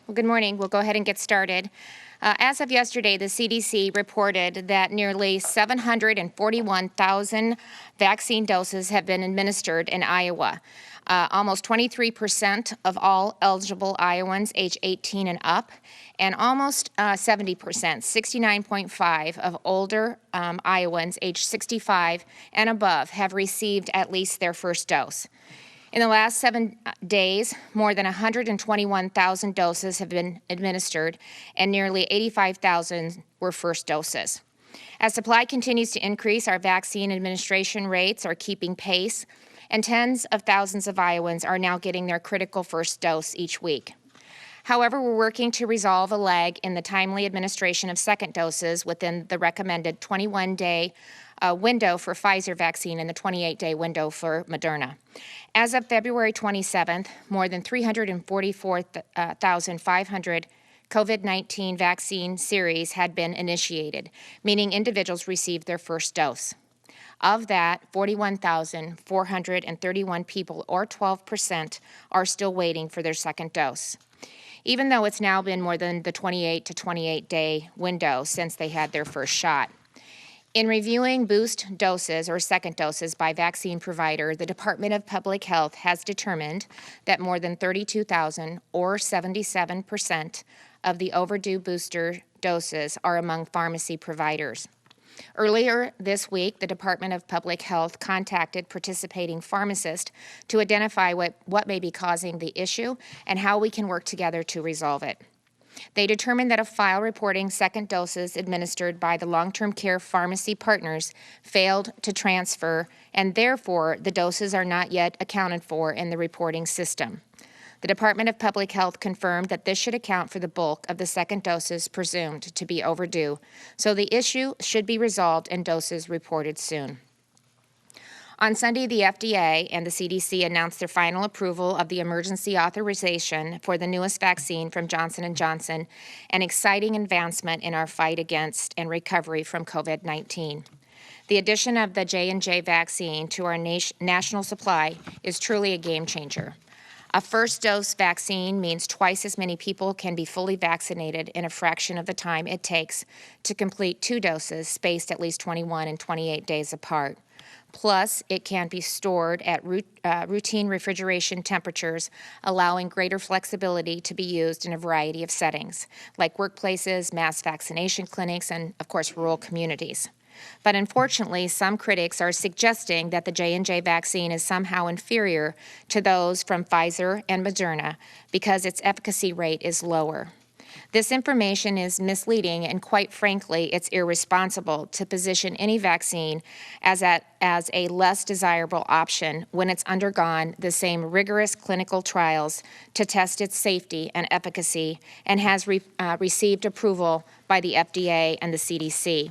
Well, good morning. We'll go ahead and get started. As of yesterday, the CDC reported that nearly 741,000 vaccine doses have been administered in Iowa. Almost 23% of all eligible Iowans age 18 and up, and almost 70%, 69.5% of older Iowans age 65 and above have received at least their first dose. In the last 7 days, more than 121,000 doses have been administered, and nearly 85,000 were first doses. As supply continues to increase, our vaccine administration rates are keeping pace, and tens of thousands of Iowans are now getting their critical first dose each week. However, we're working to resolve a lag in the timely administration of second doses within the recommended 21-day window for Pfizer vaccine and the 28-day window for Moderna. As of February 27th, more than 344,500 COVID-19 vaccine series had been initiated, meaning individuals received their first dose. Of that, 41,431 people, or 12%, are still waiting for their second dose, even though it's now been more than the 28-day window since they had their first shot. In reviewing boost doses or second doses by vaccine provider, the Department of Public Health has determined that more than 32,000 or 77% of the overdue booster doses are among pharmacy providers. Earlier this week, the Department of Public Health contacted participating pharmacists to identify what may be causing the issue and how we can work together to resolve it. They determined that a file reporting second doses administered by the long-term care pharmacy partners failed to transfer, and therefore the doses are not yet accounted for in the reporting system. The Department of Public Health confirmed that this should account for the bulk of the second doses presumed to be overdue, so the issue should be resolved and doses reported soon. On Sunday, the FDA and the CDC announced their final approval of the emergency authorization for the newest vaccine from Johnson & Johnson, an exciting advancement in our fight against and recovery from COVID-19. The addition of the J&J vaccine to our national supply is truly a game changer. A first-dose vaccine means twice as many people can be fully vaccinated in a fraction of the time it takes to complete 2 doses spaced at least 21 and 28 days apart. Plus, it can be stored at routine refrigeration temperatures, allowing greater flexibility to be used in a variety of settings, like workplaces, mass vaccination clinics, and, of course, rural communities. But unfortunately, some critics are suggesting that the J&J vaccine is somehow inferior to those from Pfizer and Moderna because its efficacy rate is lower. This information is misleading, and quite frankly, it's irresponsible to position any vaccine as a less desirable option when it's undergone the same rigorous clinical trials to test its safety and efficacy and has received approval by the FDA and the CDC,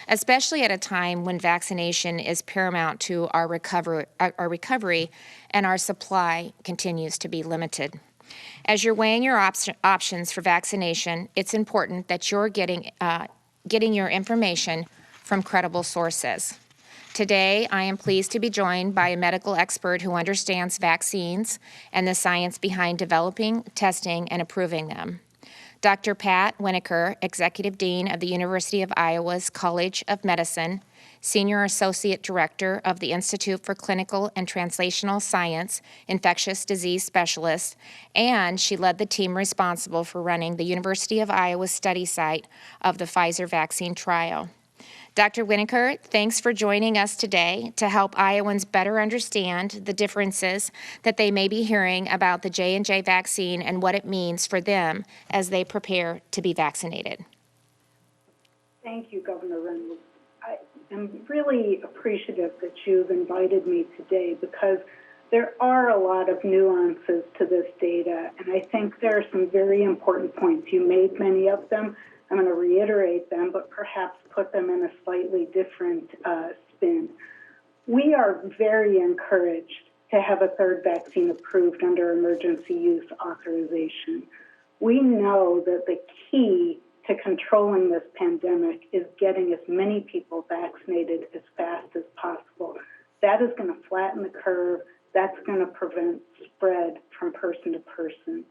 especially at a time when vaccination is paramount to our recovery and our supply continues to be limited. As you're weighing your options for vaccination, it's important that you're getting your information from credible sources. Today, I am pleased to be joined by a medical expert who understands vaccines and the science behind developing, testing, and approving them. Dr. Pat Winokur, Executive Dean of the University of Iowa's College of Medicine, Senior Associate Director of the Institute for Clinical and Translational Science, Infectious Disease Specialist, and she led the team responsible for running the University of Iowa's study site of the Pfizer vaccine trial. Dr. Winokur, thanks for joining us today to help Iowans better understand the differences that they may be hearing about the J&J vaccine and what it means for them as they prepare to be vaccinated. Thank you, Governor Reynolds. I am really appreciative that you've invited me today because there are a lot of nuances to this data, and I think there are some very important points. You made many of them. I'm going to reiterate them, but perhaps put them in a slightly different spin. We are very encouraged to have a third vaccine approved under emergency use authorization. We know that the key to controlling this pandemic is getting as many people vaccinated as fast as possible. That is going to flatten the curve. That's going to prevent spread from person to person.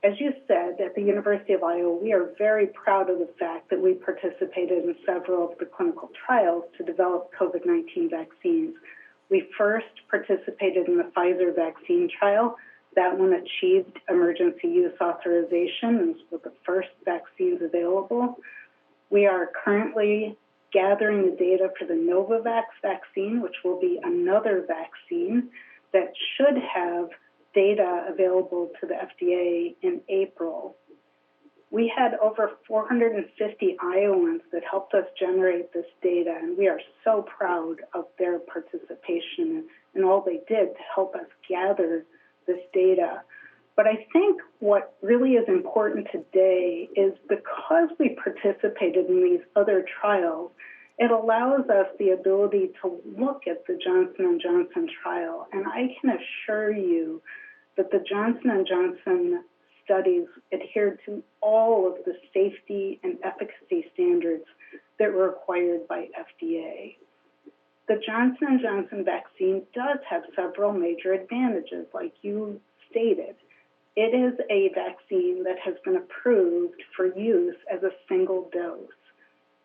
as you said, at the University of Iowa, we are very proud of the fact that we participated in several of the clinical trials to develop COVID-19 vaccines. We first participated in the Pfizer vaccine trial. That one achieved emergency use authorization and was the first vaccines available. We are currently gathering the data for the Novavax vaccine, which will be another vaccine that should have data available to the FDA in April. We had over 450 Iowans that helped us generate this data, and we are so proud of their participation and all they did to help us gather this data. But I think what really is important today is because we participated in these other trials, it allows us the ability to look at the Johnson & Johnson trial. And I can assure you that the Johnson & Johnson studies adhered to all of the safety and efficacy standards that were required by FDA. The Johnson & Johnson vaccine does have several major advantages, like you stated. It is a vaccine that has been approved for use as a single dose.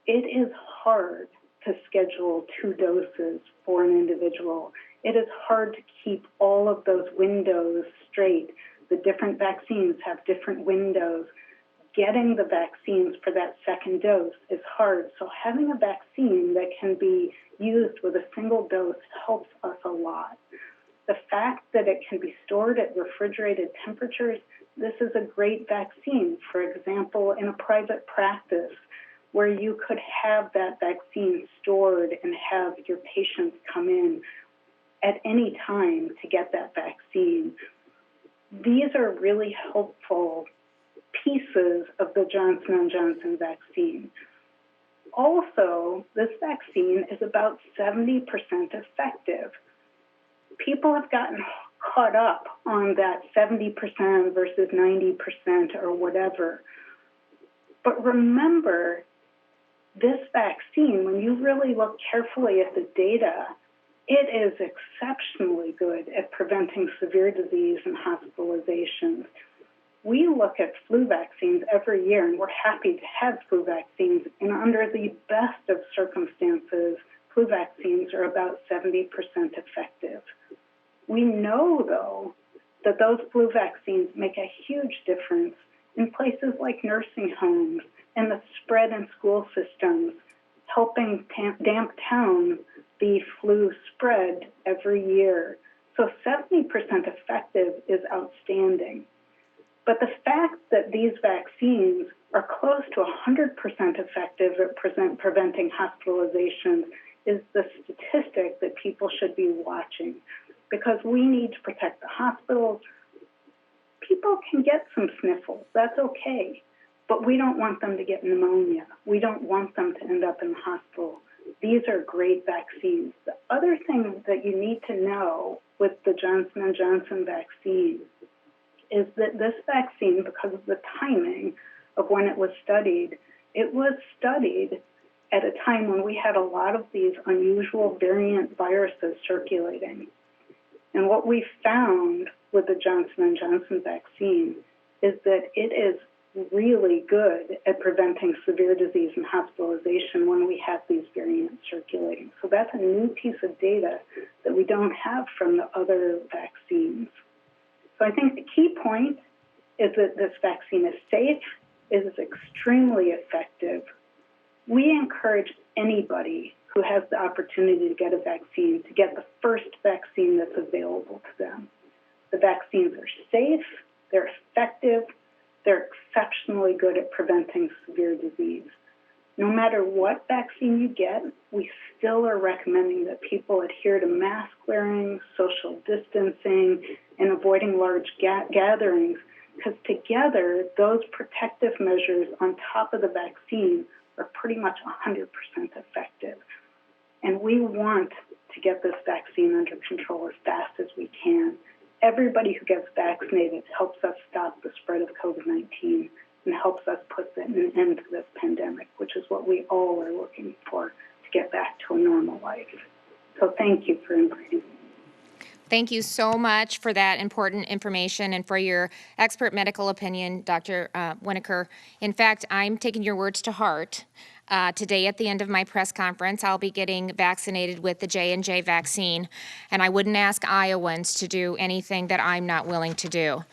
It is hard to schedule 2 doses for an individual. It is hard to keep all of those windows straight. The different vaccines have different windows. Getting the vaccines for that second dose is hard. So having a vaccine that can be used with a single dose helps us a lot. The fact that it can be stored at refrigerated temperatures, this is a great vaccine. For example, in a private practice, where you could have that vaccine stored and have your patients come in at any time to get that vaccine. These are really helpful pieces of the Johnson & Johnson vaccine. Also, this vaccine is about 70% effective. People have gotten caught up on that 70% versus 90% or whatever. But remember, this vaccine, when you really look carefully at the data, it is exceptionally good at preventing severe disease and hospitalizations. We look at flu vaccines every year, and we're happy to have flu vaccines. And under the best of circumstances, flu vaccines are about 70% effective. We know, though, that those flu vaccines make a huge difference in places like nursing homes and the spread in school systems, helping damp down the flu spread every year. So 70% effective is outstanding. But the fact that these vaccines are close to 100% effective at preventing hospitalizations is the statistic that people should be watching, because we need to protect the hospitals. People can get some sniffles, that's okay, but we don't want them to get pneumonia. We don't want them to end up in the hospital. These are great vaccines. The other thing that you need to know with the Johnson & Johnson vaccine is that this vaccine, because of the timing of when it was studied at a time when we had a lot of these unusual variant viruses circulating. And what we found with the Johnson & Johnson vaccine is that it is really good at preventing severe disease and hospitalization when we have these variants circulating. So that's a new piece of data that we don't have from the other vaccines. So I think the key point is that this vaccine is safe, it is extremely effective. We encourage anybody who has the opportunity to get a vaccine to get the first vaccine that's available to them. The vaccines are safe, they're effective, they're exceptionally good at preventing severe disease. No matter what vaccine you get, we still are recommending that people adhere to mask wearing, social distancing, and avoiding large gatherings, because together, those protective measures on top of the vaccine are pretty much 100% effective. And we want to get this vaccine under control as fast as we can. Everybody who gets vaccinated helps us stop the spread of COVID-19 and helps us put an end to this pandemic, which is what we all are looking for to get back to a normal life. So thank you for inviting me. Thank you so much for that important information and for your expert medical opinion, Dr. Winokur. In fact, I'm taking your words to heart. Today at the end of my press conference, I'll be getting vaccinated with the J&J vaccine, and I wouldn't ask Iowans to do anything that I'm not willing to do.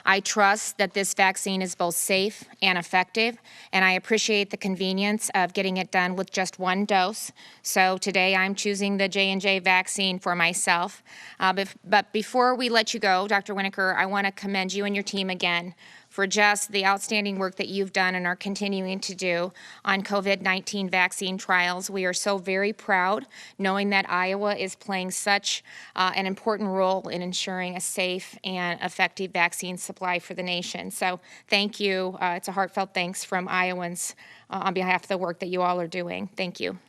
I trust that this vaccine is both safe and effective, and I appreciate the convenience of getting it done with just one dose. So today I'm choosing the J&J vaccine for myself. But before we let you go, Dr. Winokur, I want to commend you and your team again for just the outstanding work that you've done and are continuing to do on COVID-19 vaccine trials. We are so very proud knowing that Iowa is playing such an important role in ensuring a safe and effective vaccine supply for the nation. So thank you. It's a heartfelt thanks from Iowans on behalf of the work that you all are doing. Thank you.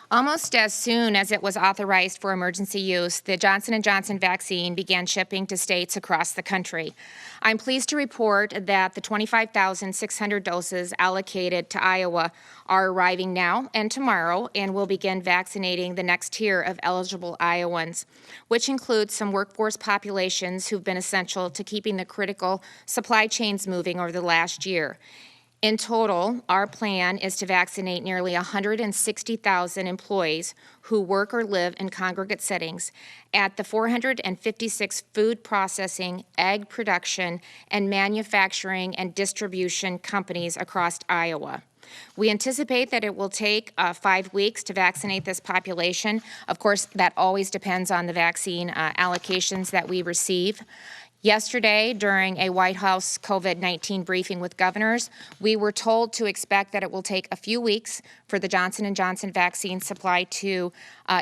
Almost as soon as it was authorized for emergency use, the Johnson & Johnson vaccine began shipping to states across the country. I'm pleased to report that the 25,600 doses allocated to Iowa are arriving now and tomorrow and will begin vaccinating the next tier of eligible Iowans, which includes some workforce populations who've been essential to keeping the critical supply chains moving over the last year. In total, our plan is to vaccinate nearly 160,000 employees who work or live in congregate settings at the 456 food processing, egg production, and manufacturing and distribution companies across Iowa. We anticipate that it will take 5 weeks to vaccinate this population. Of course, that always depends on the vaccine allocations that we receive. Yesterday, during a White House COVID-19 briefing with governors, we were told to expect that it will take a few weeks for the Johnson & Johnson vaccine supply to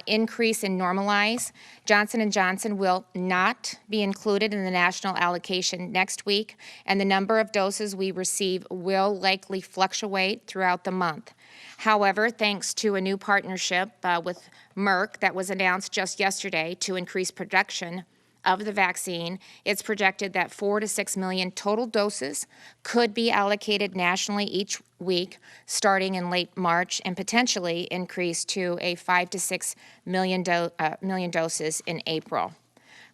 increase and normalize. Johnson & Johnson will not be included in the national allocation next week, and the number of doses we receive will likely fluctuate throughout the month. However, thanks to a new partnership with Merck that was announced just yesterday to increase production of the vaccine, it's projected that 4 to 6 million total doses could be allocated nationally each week starting in late March and potentially increase to a 5 to 6 million doses in April.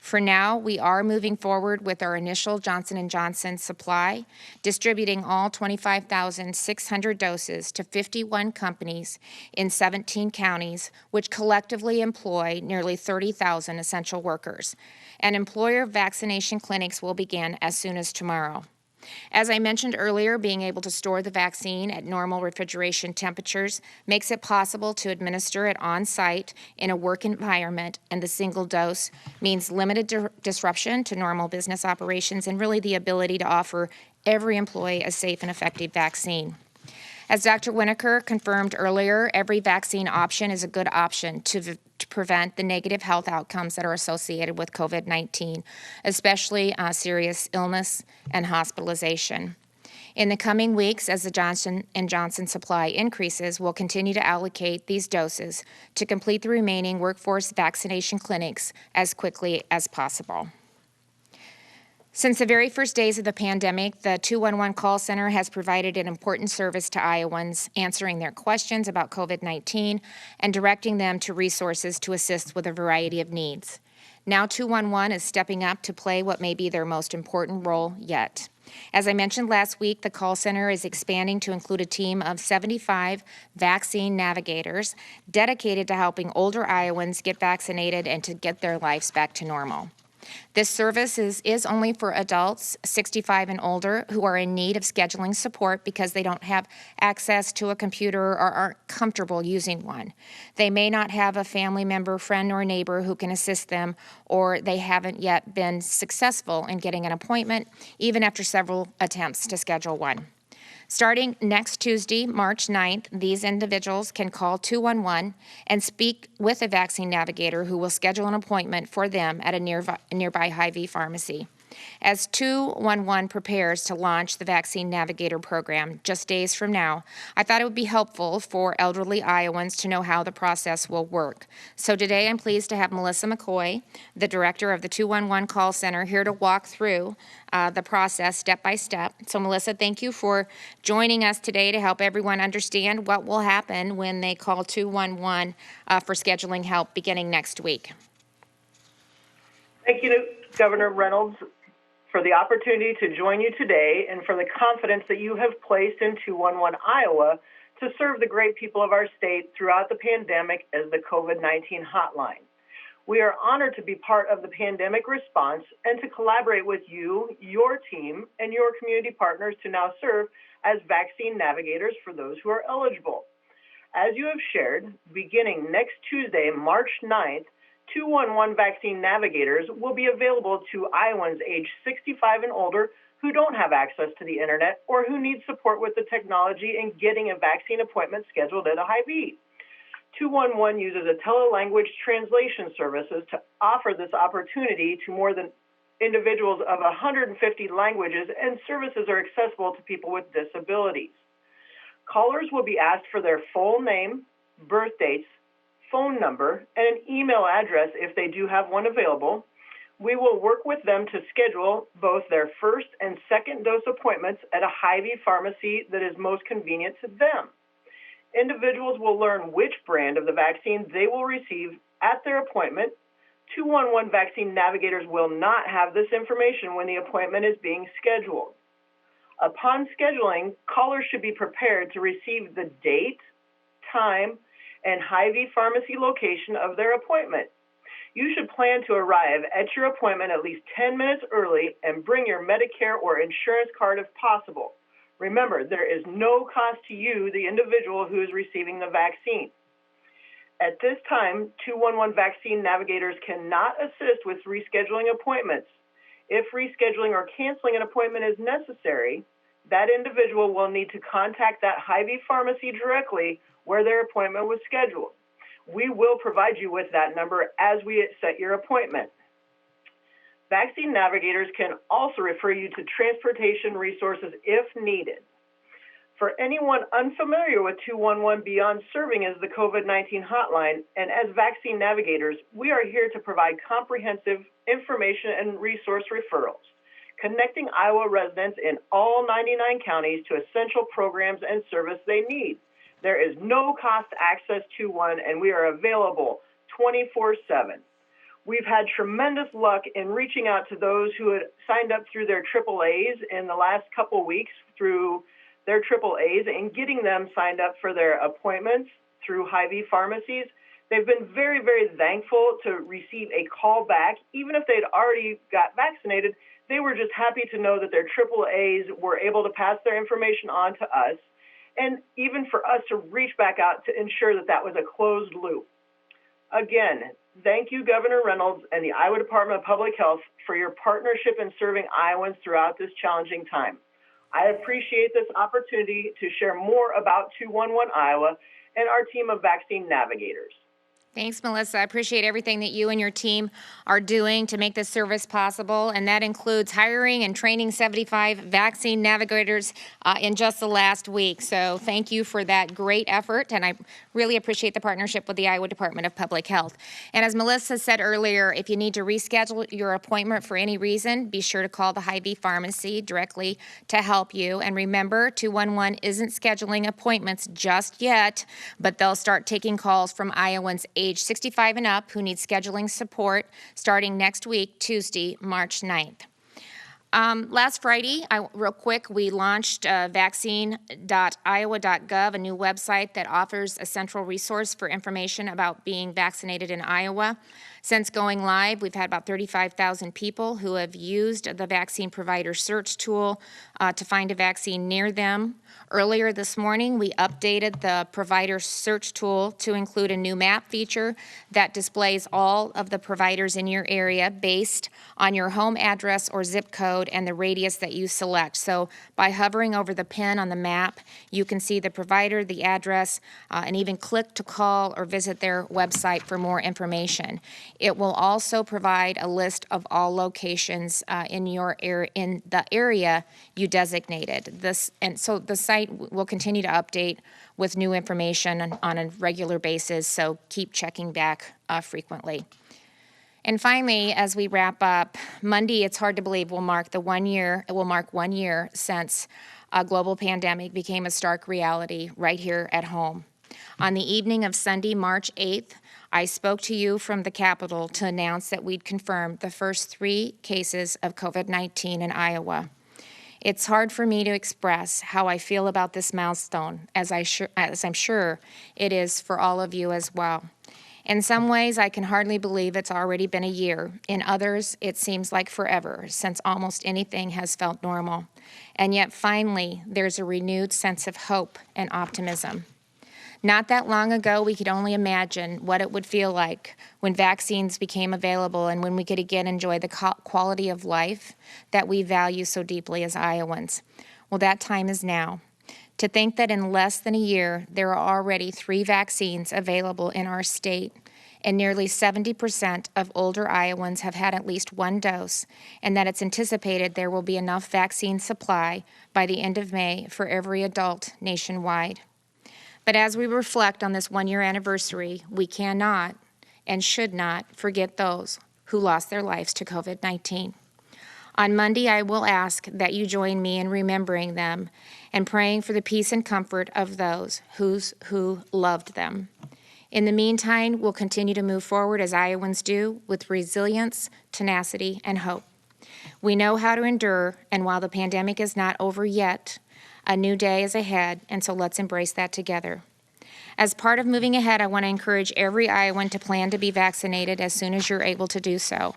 For now, we are moving forward with our initial Johnson & Johnson supply, distributing all 25,600 doses to 51 companies in 17 counties, which collectively employ nearly 30,000 essential workers. And employer vaccination clinics will begin as soon as tomorrow. As I mentioned earlier, being able to store the vaccine at normal refrigeration temperatures makes it possible to administer it on site in a work environment, and the single dose means limited disruption to normal business operations and really the ability to offer every employee a safe and effective vaccine. As Dr. Winokur confirmed earlier, every vaccine option is a good option to prevent the negative health outcomes that are associated with COVID-19, especially serious illness and hospitalization. In the coming weeks, as the Johnson & Johnson supply increases, we'll continue to allocate these doses to complete the remaining workforce vaccination clinics as quickly as possible. Since the very first days of the pandemic, the 211 call center has provided an important service to Iowans, answering their questions about COVID-19 and directing them to resources to assist with a variety of needs. Now 211 is stepping up to play what may be their most important role yet. As I mentioned last week, the call center is expanding to include a team of 75 vaccine navigators dedicated to helping older Iowans get vaccinated and to get their lives back to normal. This service is only for adults 65 and older who are in need of scheduling support because they don't have access to a computer or aren't comfortable using one. They may not have a family member, friend, or neighbor who can assist them, or they haven't yet been successful in getting an appointment, even after several attempts to schedule one. Starting next Tuesday, March 9th, these individuals can call 211 and speak with a vaccine navigator who will schedule an appointment for them at a nearby Hy-Vee pharmacy. As 211 prepares to launch the Vaccine Navigator program just days from now, I thought it would be helpful for elderly Iowans to know how the process will work. So today I'm pleased to have Melissa McCoy, the director of the 211 call center, here to walk through the process step by step. So Melissa, thank you for joining us today to help everyone understand what will happen when they call 211 for scheduling help beginning next week. Thank you, Governor Reynolds, for the opportunity to join you today and for the confidence that you have placed in 211 Iowa to serve the great people of our state throughout the pandemic as the COVID-19 hotline. We are honored to be part of the pandemic response and to collaborate with you, your team, and your community partners to now serve as vaccine navigators for those who are eligible. As you have shared, beginning next Tuesday, March 9th, 211 vaccine navigators will be available to Iowans aged 65 and older who don't have access to the internet or who need support with the technology in getting a vaccine appointment scheduled at a Hy-Vee. 211 uses a telelanguage translation services to offer this opportunity to more than individuals of 150 languages, and services are accessible to people with disabilities. Callers will be asked for their full name, birth dates, phone number, and an email address if they do have one available. We will work with them to schedule both their first and second dose appointments at a Hy-Vee pharmacy that is most convenient to them. Individuals will learn which brand of the vaccine they will receive at their appointment. 211 vaccine navigators will not have this information when the appointment is being scheduled. Upon scheduling, callers should be prepared to receive the date, time, and Hy-Vee pharmacy location of their appointment. You should plan to arrive at your appointment at least 10 minutes early and bring your Medicare or insurance card if possible. Remember, there is no cost to you, the individual who is receiving the vaccine. At this time, 211 vaccine navigators cannot assist with rescheduling appointments. If rescheduling or canceling an appointment is necessary, that individual will need to contact that Hy-Vee pharmacy directly where their appointment was scheduled. We will provide you with that number as we set your appointment. Vaccine navigators can also refer you to transportation resources if needed. For anyone unfamiliar with 211 beyond serving as the COVID-19 hotline and as vaccine navigators, we are here to provide comprehensive information and resource referrals, connecting Iowa residents in all 99 counties to essential programs and service they need. There is no cost to access 211, and we are available 24/7. We've had tremendous luck in reaching out to those who had signed up through their AAAs in the last couple weeks through their AAAs and getting them signed up for their appointments through Hy-Vee pharmacies. They've been very, very thankful to receive a call back. Even if they'd already got vaccinated, they were just happy to know that their AAAs were able to pass their information on to us, and even for us to reach back out to ensure that that was a closed loop. Again, thank you, Governor Reynolds and the Iowa Department of Public Health for your partnership in serving Iowans throughout this challenging time. I appreciate this opportunity to share more about 211 Iowa and our team of vaccine navigators. Thanks, Melissa. I appreciate everything that you and your team are doing to make this service possible, and that includes hiring and training 75 vaccine navigators in just the last week. So thank you for that great effort, and I really appreciate the partnership with the Iowa Department of Public Health. And as Melissa said earlier, if you need to reschedule your appointment for any reason, be sure to call the Hy-Vee pharmacy directly to help you. And remember, 211 isn't scheduling appointments just yet, but they'll start taking calls from Iowans age 65 and up who need scheduling support starting next week, Tuesday, March 9th. Last Friday, real quick, we launched vaccine.iowa.gov, a new website that offers a central resource for information about being vaccinated in Iowa. Since going live, we've had about 35,000 people who have used the vaccine provider search tool to find a vaccine near them. Earlier this morning, we updated the provider search tool to include a new map feature that displays all of the providers in your area based on your home address or zip code and the radius that you select. So by hovering over the pin on the map, you can see the provider, the address, and even click to call or visit their website for more information. It will also provide a list of all locations in the area you designated. So the site will continue to update with new information on a regular basis, so keep checking back frequently. And finally, as we wrap up, Monday, it's hard to believe, will mark 1 year since a global pandemic became a stark reality right here at home. On the evening of Sunday, March 8th, I spoke to you from the Capitol to announce that we'd confirmed the first 3 cases of COVID-19 in Iowa. It's hard for me to express how I feel about this milestone, as I'm sure it is for all of you as well. In some ways, I can hardly believe it's already been a year. In others, it seems like forever, since almost anything has felt normal. And yet, finally, there's a renewed sense of hope and optimism. Not that long ago, we could only imagine what it would feel like when vaccines became available and when we could again enjoy the quality of life that we value so deeply as Iowans. Well, that time is now. To think that in less than a year, there are already 3 vaccines available in our state, and nearly 70% of older Iowans have had at least 1 dose, and that it's anticipated there will be enough vaccine supply by the end of May for every adult nationwide. But as we reflect on this 1-year anniversary, we cannot and should not forget those who lost their lives to COVID-19. On Monday, I will ask that you join me in remembering them and praying for the peace and comfort of those who loved them. In the meantime, we'll continue to move forward as Iowans do with resilience, tenacity, and hope. We know how to endure, and while the pandemic is not over yet, a new day is ahead, and so let's embrace that together. As part of moving ahead, I want to encourage every Iowan to plan to be vaccinated as soon as you're able to do so.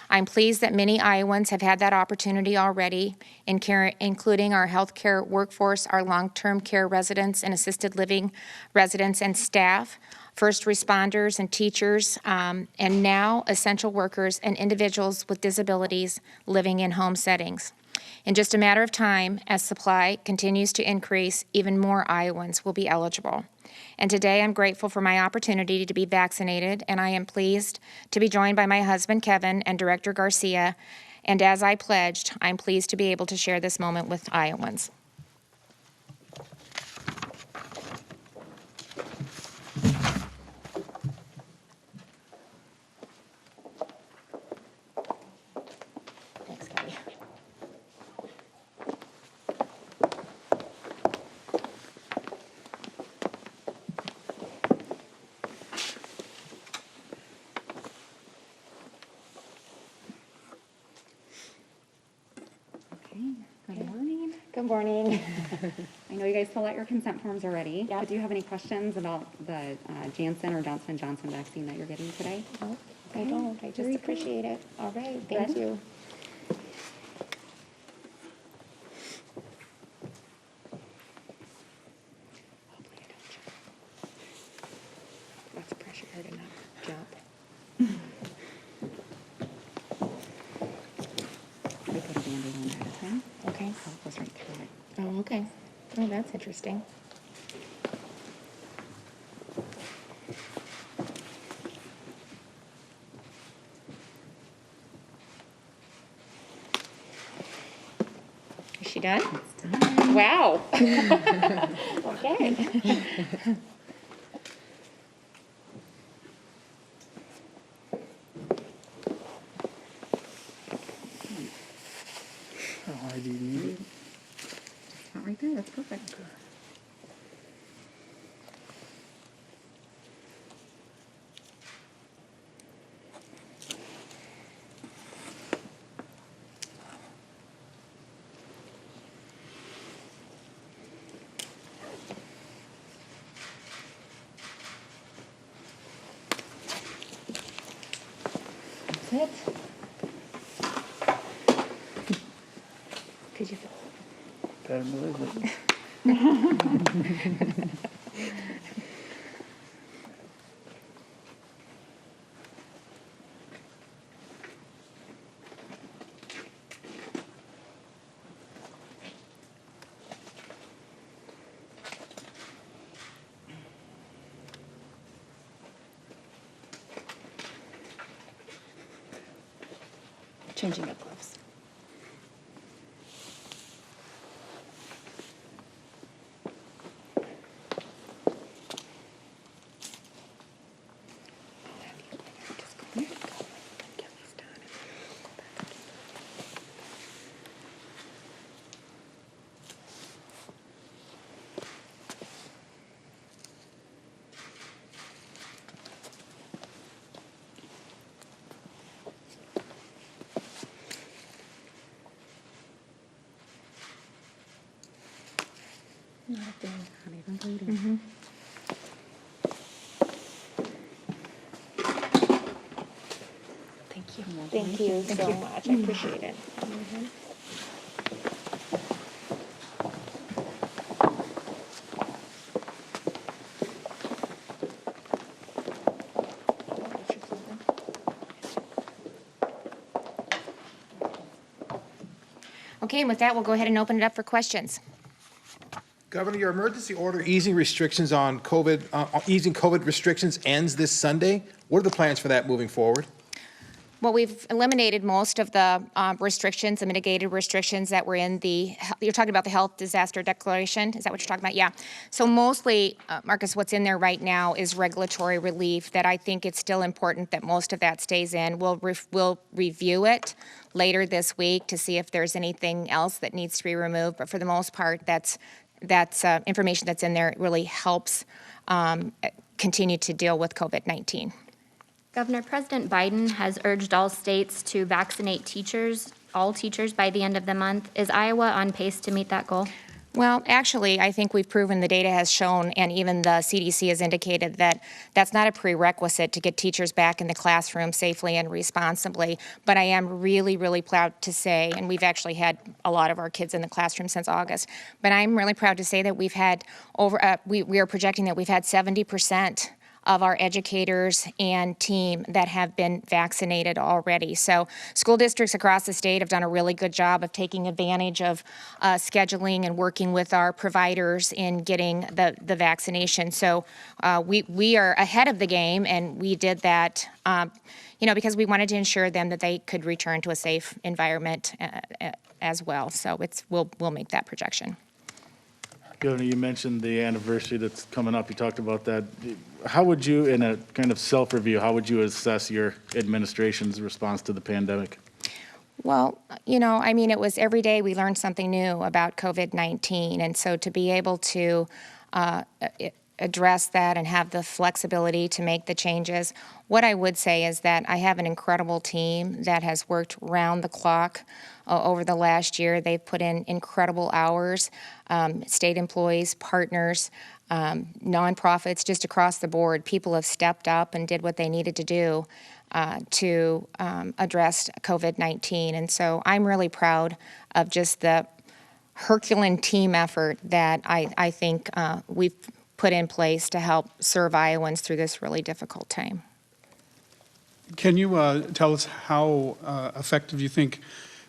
I'm pleased that many Iowans have had that opportunity already, including our healthcare workforce, our long-term care residents and assisted living residents and staff, first responders and teachers, and now essential workers and individuals with disabilities living in home settings. In just a matter of time, as supply continues to increase, even more Iowans will be eligible. And today I'm grateful for my opportunity to be vaccinated, and I am pleased to be joined by my husband, Kevin, and Director Garcia. And as I pledged, I'm pleased to be able to share this moment with Iowans. Thanks, Kevin. Good morning. Good morning. I know you guys filled out your consent forms already, Yep. but do you have any questions about the Janssen or Johnson & Johnson vaccine that you're getting today? No, I Okay, don't. I just very good. appreciate it. All right. Thank Good. you. Hopefully I don't jump. Lots of pressure here to not jump. We put a Band-Aid on ahead of time, Okay. so it goes right through it. Oh, okay. Oh, that's interesting. Is she done? Wow. Okay. How high do you need it? Not right there, that's perfect. That's it. Could you feel Better believe it. changing of gloves? Thank you. Thank you so much. I appreciate it. Okay, and with that, we'll go ahead and open it up for questions. Governor, your emergency order easing restrictions on easing COVID restrictions ends this Sunday. What are the plans for that moving forward? Well, we've eliminated most of the restrictions, the mitigated restrictions that were in you're talking about the health disaster declaration? Is that what you're talking about? Yeah. So mostly, Marcus, what's in there right now is regulatory relief that I think it's still important that most of that stays in. We'll review it later this week to see if there's anything else that needs to be removed. But for the most part, that's information that's in there. It really helps continue to deal with COVID-19. Governor, President Biden has urged all states to vaccinate all teachers by the end of the month. Is Iowa on pace to meet that goal? Well, actually, I think we've proven, the data has shown, and even the CDC has indicated that that's not a prerequisite to get teachers back in the classroom safely and responsibly. But I am really, really proud to say, and we've actually had a lot of our kids in the classroom since August, but I'm really proud to say that we've had we are projecting that we've had 70% of our educators and team that have been vaccinated already. So school districts across the state have done a really good job of taking advantage of scheduling and working with our providers in getting the vaccination. So we are ahead of the game, and we did that because we wanted to ensure them that they could return to a safe environment as well. So we'll make that projection. Governor, you mentioned the anniversary that's coming up. You talked about that. How would you, in a kind of self-review, how would you assess your administration's response to the pandemic? Well, it was every day we learned something new about COVID-19. And so to be able to address that and have the flexibility to make the changes, what I would say is that I have an incredible team that has worked round the clock over the last year. They've put in incredible hours, state employees, partners, nonprofits, just across the board. People have stepped up and did what they needed to do to address COVID-19. And so I'm really proud of just the Herculean team effort that I think we've put in place to help serve Iowans through this really difficult time. Can you tell us how effective you think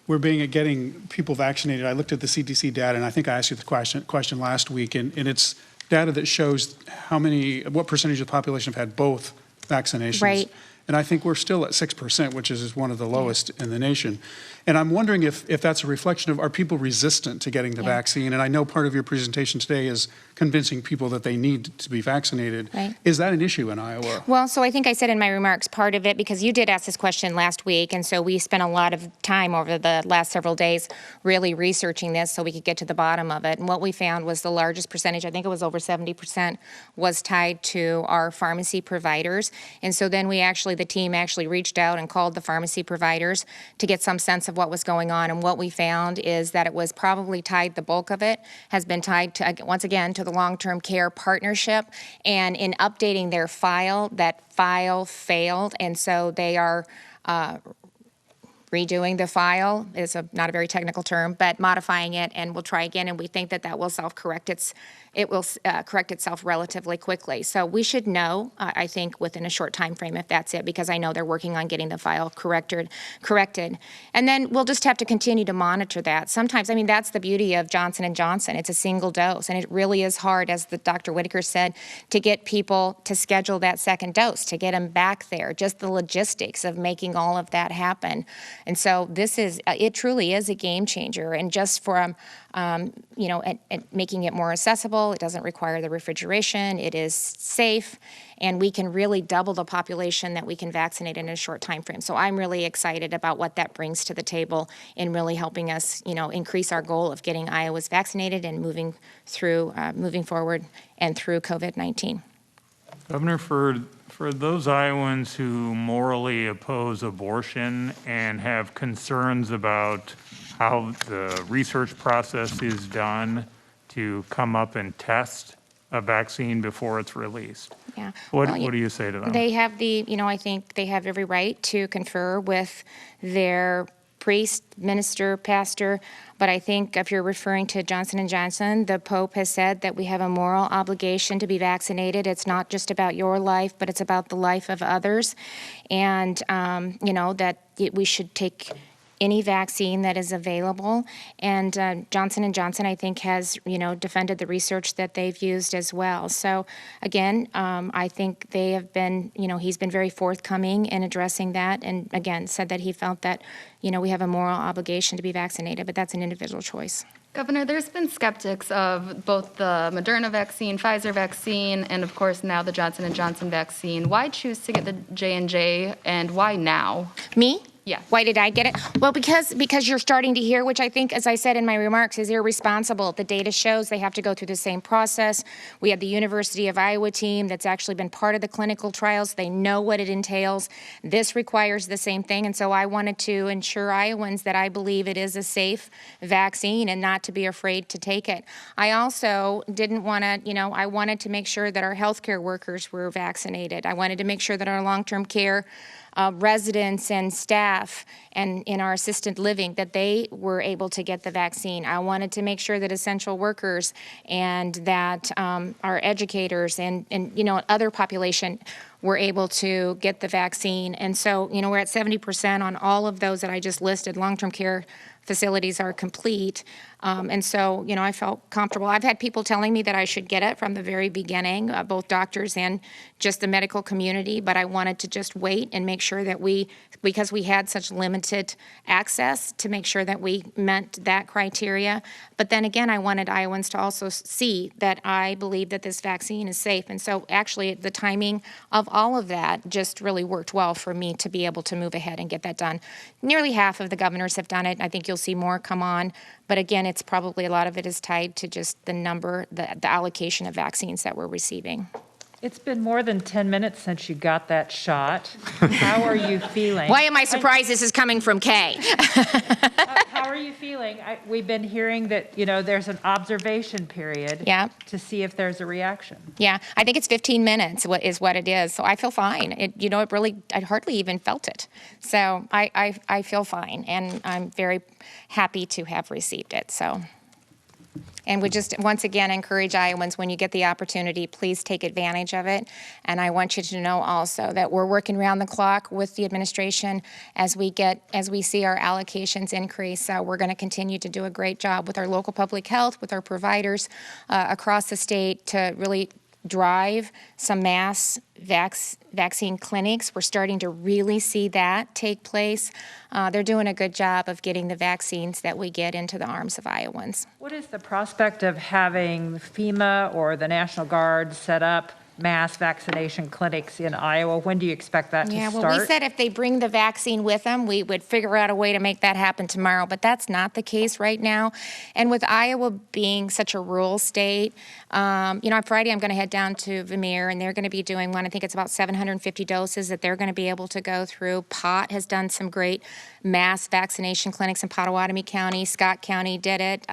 we're being at getting people vaccinated? I looked at the CDC data, and I think I asked you the question last week, and it's data that shows what percentage of the population have had both vaccinations. Right. And I think we're still at 6%, which is one of the lowest in the nation. And I'm wondering if that's a reflection of, are people resistant to getting the vaccine? And I know part of your presentation today is convincing people that they need to be vaccinated. Right. Is that an issue in Iowa? Well, so I think I said in my remarks, part of it, because you did ask this question last week, and so we spent a lot of time over the last several days really researching this so we could get to the bottom of it. And what we found was the largest percentage, I think it was over 70%, was tied to our pharmacy providers. And so then the team actually reached out and called the pharmacy providers to get some sense of what was going on. And what we found is that it was probably tied, the bulk of it has been tied to, once again, to the long-term care partnership. And in updating their file, that file failed. And so they are redoing the file, is not a very technical term, but modifying it, and we'll try again. And we think that will self-correct. It will correct itself relatively quickly. So we should know, I think, within a short time frame if that's it, because I know they're working on getting the file corrected. And then we'll just have to continue to monitor that. Sometimes, that's the beauty of Johnson & Johnson. It's a single dose, and it really is hard, as the Dr. Whitaker said, to get people to schedule that second dose, to get them back there, just the logistics of making all of that happen. And so it truly is a game changer. And just from, making it more accessible, it doesn't require the refrigeration, it is safe, and we can really double the population that we can vaccinate in a short time frame. So I'm really excited about what that brings to the table in really helping us, increase our goal of getting Iowas vaccinated and moving forward and through COVID-19. Governor, for those Iowans who morally oppose abortion and have concerns about how the research process is done to come up and test a vaccine before it's released. Yeah. What Well, do you say to them? They have I think they have every right to confer with their priest, minister, pastor, but I think if you're referring to Johnson & Johnson, the Pope has said that we have a moral obligation to be vaccinated. It's not just about your life, but it's about the life of others, and, we should take any vaccine that is available. And Johnson & Johnson, I think, has, defended the research that they've used as well. So again, I think they have been, he's been very forthcoming in addressing that, and again, said that he felt that, we have a moral obligation to be vaccinated, but that's an individual choice. Governor, there's been skeptics of both the Moderna vaccine, Pfizer vaccine, and of course now the Johnson & Johnson vaccine. Why choose to get the J&J, and why now? Me? Yeah. Why did I get it? Well, because you're starting to hear, which I think, as I said in my remarks, is irresponsible. The data shows they have to go through the same process. We have the University of Iowa team that's actually been part of the clinical trials. They know what it entails. This requires the same thing, and so I wanted to ensure Iowans that I believe it is a safe vaccine and not to be afraid to take it. I also didn't want to, I wanted to make sure that our healthcare workers were vaccinated. I wanted to make sure that our long-term care residents and staff and in our assisted living, that they were able to get the vaccine. I wanted to make sure that essential workers and that our educators and other population were able to get the vaccine. And so, we're at 70% on all of those that I just listed. Long-term care facilities are complete. And so, I felt comfortable. I've had people telling me that I should get it from the very beginning, both doctors and just the medical community, but I wanted to just wait and make sure that because we had such limited access, to make sure that we met that criteria. But then again, I wanted Iowans to also see that I believe that this vaccine is safe. And so actually the timing of all of that just really worked well for me to be able to move ahead and get that done. Nearly half of the governors have done it. I think you'll see more come on. But again, it's probably a lot of it is tied to just the number, the allocation of vaccines that we're receiving. It's been more than 10 minutes since you got that shot. How are you feeling? Why am I surprised this is coming from Kay? How are you feeling? We've been hearing that, there's an observation period to see if there's a reaction. Yeah, I think it's 15 minutes is what it is. So I feel fine. It really, I hardly even felt it. So I feel fine, and I'm very happy to have received it. So. And we just, once again, encourage Iowans, when you get the opportunity, please take advantage of it. And I want you to know also that we're working around the clock with the administration as we see our allocations increase. So we're going to continue to do a great job with our local public health, with our providers across the state to really drive some mass vaccine clinics. We're starting to really see that take place. They're doing a good job of getting the vaccines that we get into the arms of Iowans. What is the prospect of having FEMA or the National Guard set up mass vaccination clinics in Iowa? When do you expect that to start? Yeah, well, we said if they bring the vaccine with them, we would figure out a way to make that happen tomorrow, but that's not the case right now. And with Iowa being such a rural state, on Friday I'm going to head down to Vermeer, and they're going to be doing one. I think it's about 750 doses that they're going to be able to go through. Pot has done some great mass vaccination clinics in Potawatomi County. Scott County did it.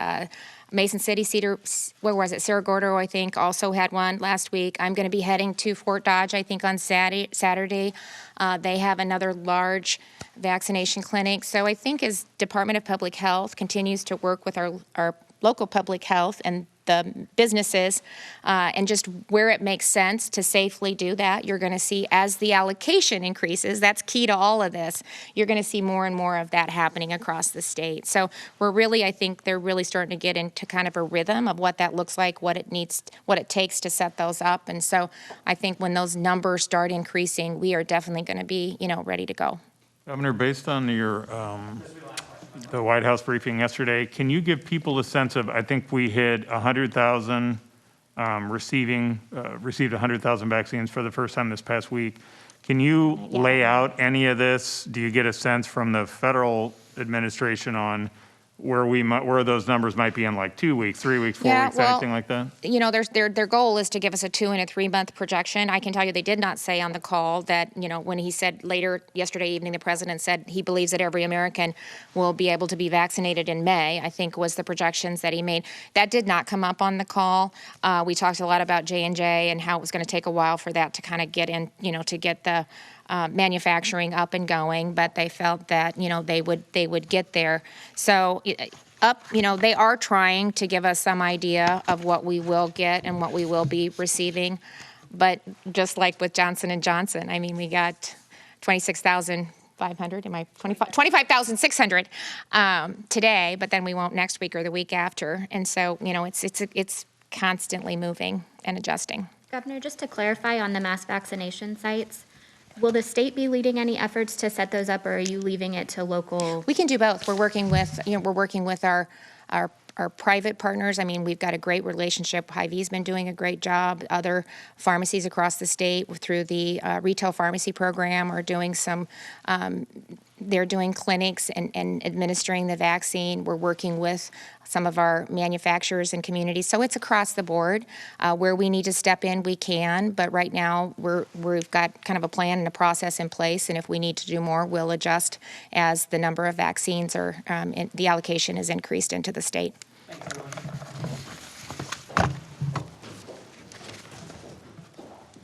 Mason City, Cerro Gordo, I think, also had one last week. I'm going to be heading to Fort Dodge, I think, on Saturday. They have another large vaccination clinic. So I think as Department of Public Health continues to work with our local public health and the businesses and just where it makes sense to safely do that, you're going to see as the allocation increases, that's key to all of this, you're going to see more and more of that happening across the state. So I think they're really starting to get into kind of a rhythm of what that looks like, what it takes to set those up. And so I think when those numbers start increasing, we are definitely going to be, ready to go. Governor, based on your the White House briefing yesterday, can you give people a sense of, I think we hit 100,000 received 100,000 vaccines for the first time this past week. Can you lay out any of this? Do you get a sense from the federal administration on where those numbers might be in like 2 weeks, 3 weeks, 4 Yeah, weeks, well, anything like that? You know, their goal is to give us a 2 and a 3 month projection. I can tell you they did not say on the call that, you know, when he said later yesterday evening, the president said he believes that every American will be able to be vaccinated in May, I think was the projections that he made. That did not come up on the call. We talked a lot about J&J and how it was going to take a while for that to kind of get in, you know, to get the manufacturing up and going, but they felt that, you know, they would get there. So you know, they are trying to give us some idea of what we will get and what we will be receiving. But just like with Johnson & Johnson, I mean, we got 26,500, 25,600 today, but then we won't next week or the week after. And so, you know, it's constantly moving and adjusting. Governor, just to clarify on the mass vaccination sites, will the state be leading any efforts to set those up, or are you leaving it to local? We can do both. We're working with our private partners. I mean, we've got a great relationship. Hy-Vee's been doing a great job. Other pharmacies across the state through the retail pharmacy program are doing some, they're doing clinics and administering the vaccine. We're working with some of our manufacturers and communities. So it's across the board. Where we need to step in, we can. But right now, we've got kind of a plan and a process in place. And if we need to do more, we'll adjust as the number of vaccines or the allocation is increased into the state. Thank you, everyone.